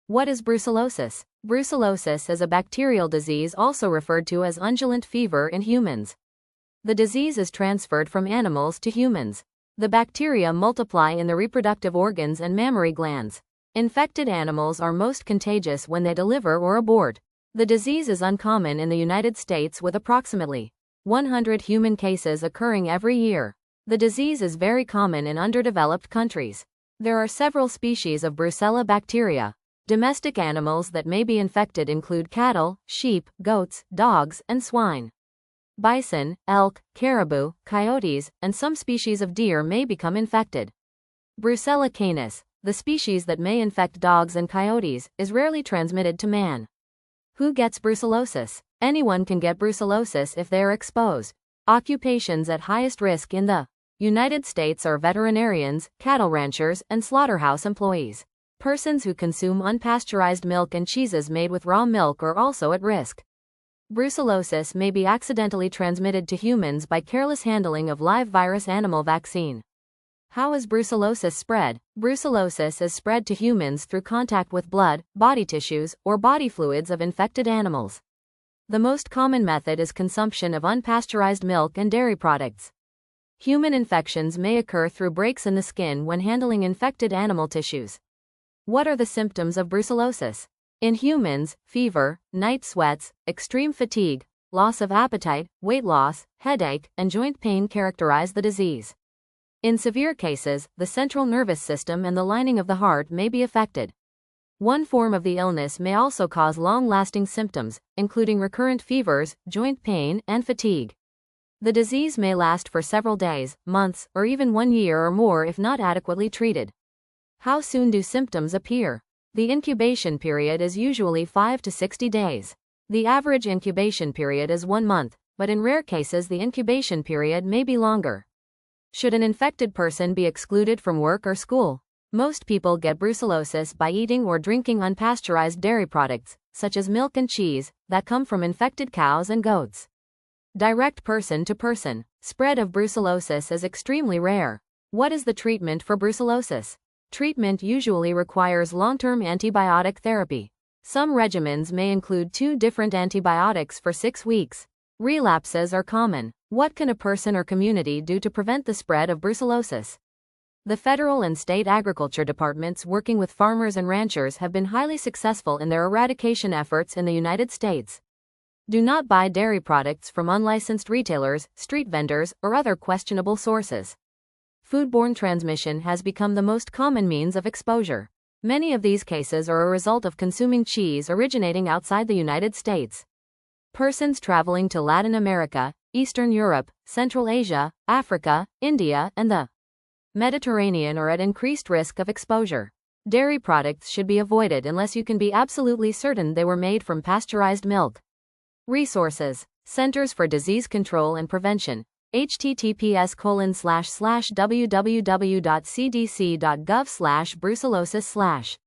What is brucellosis? Brucellosis is a bacterial disease also referred to as undulant fever in humans. The disease is transferred from animals to humans. The bacteria multiply in the reproductive organs and mammary glands. Infected animals are most contagious when they deliver or abort. The disease is uncommon in the United States with approximately 100 human cases occurring every year. The disease is very common in underdeveloped countries. There are several species of Brucella bacteria. Domestic animals that may be infected include cattle, sheep, goats, dogs, and swine. Bison, elk, caribou, coyotes, and some species of deer may become infected. Brucella canis, the species that may infect dogs and coyotes, is rarely transmitted to man. Who gets brucellosis? Anyone can get brucellosis if they are exposed. Occupations at highest risk in the United States are veterinarians, cattle ranchers, and slaughterhouse employees. Persons who consume unpasteurized milk and cheeses made with raw milk are also at risk. Brucellosis may be accidentally transmitted to humans by careless handling of live virus animal vaccine. How is brucellosis spread? Brucellosis is spread to humans through contact with blood, body tissues, or body fluids of infected animals. The most common method is consumption of unpasteurized milk and dairy products. Human infections may occur through breaks in the skin when handling infected animal tissues. What are the symptoms of brucellosis? In humans, fever, night sweats, extreme fatigue, loss of appetite, weight loss, headache, and joint pain characterize the disease. In severe cases, the central nervous system and the lining of the heart may be affected. One form of the illness may also cause long-lasting symptoms, including recurrent fevers, joint pain, and fatigue. The disease may last for several days, months, or even 1 year or more if not adequately treated. How soon do symptoms appear? The incubation period is usually 5 to 60 days. The average incubation period is 1 month, but in rare cases the incubation period may be longer. Should an infected person be excluded from work or school? Most people get brucellosis by eating or drinking unpasteurized dairy products, such as milk and cheese, that come from infected cows and goats. Direct person-to-person spread of brucellosis is extremely rare. What is the treatment for brucellosis? Treatment usually requires long-term antibiotic therapy. Some regimens may include 2 different antibiotics for 6 weeks. Relapses are common. What can a person or community do to prevent the spread of brucellosis? The federal and state agriculture departments working with farmers and ranchers have been highly successful in their eradication efforts in the United States. Do not buy dairy products from unlicensed retailers, street vendors, or other questionable sources. Foodborne transmission has become the most common means of exposure. Many of these cases are a result of consuming cheese originating outside the United States. Persons traveling to Latin America, Eastern Europe, Central Asia, Africa, India, and the Mediterranean are at increased risk of exposure. Dairy products should be avoided unless you can be absolutely certain they were made from pasteurized milk. Resources: Centers for Disease Control and Prevention. https://www.cdc.gov/brucellosis/